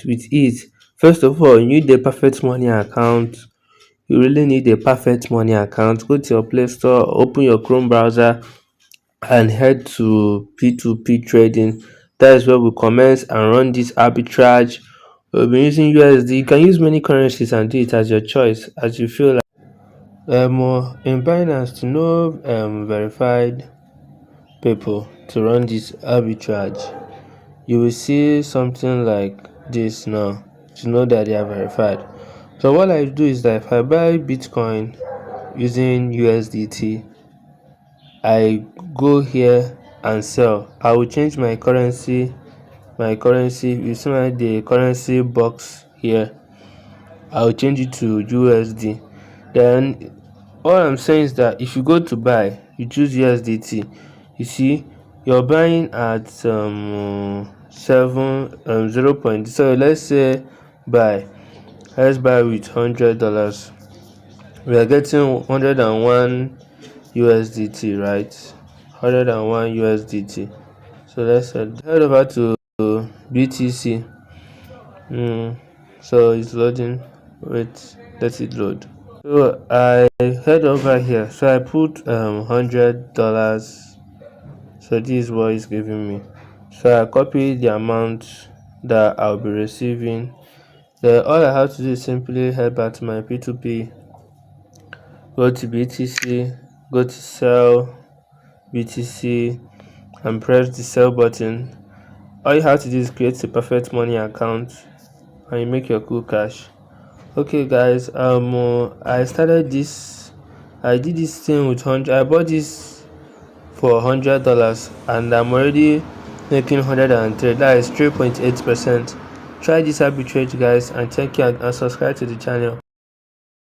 with it. First of all, you need a perfect money account. You really need a perfect money account. Go to your Play Store, open your Chrome browser, and head to P2P trading. That is where we commence and run this arbitrage. We'll be using USD. You can use many currencies and do it as your choice, as you feel like. In Binance, to know verified people to run this arbitrage, you will see something like this now to know that they are verified. So what I do is that if I buy Bitcoin using USDT, I go here and sell. I will change my currency. You see the currency box here. I will change it to USD. Then all I'm saying is that if you go to buy, you choose USDT. You see, you're buying at 0 point. So let's say buy. Let's buy with $100. We are getting 101 USDT, right? 101 USDT. So let's head over to BTC. So it's loading. Wait, let it load. So I head over here. So I put $100. So this is what it's giving me. So I copy the amount that I'll be receiving. Then all I have to do is simply head back to my P2P, go to BTC, go to sell BTC, and press the sell button. All you have to do is create a perfect money account and you make your cool cash. Okay guys, I did this thing with 100. I bought this for $100 and I'm already making 103. That is 3.8%. Try this arbitrage guys, and check it out and subscribe to the channel.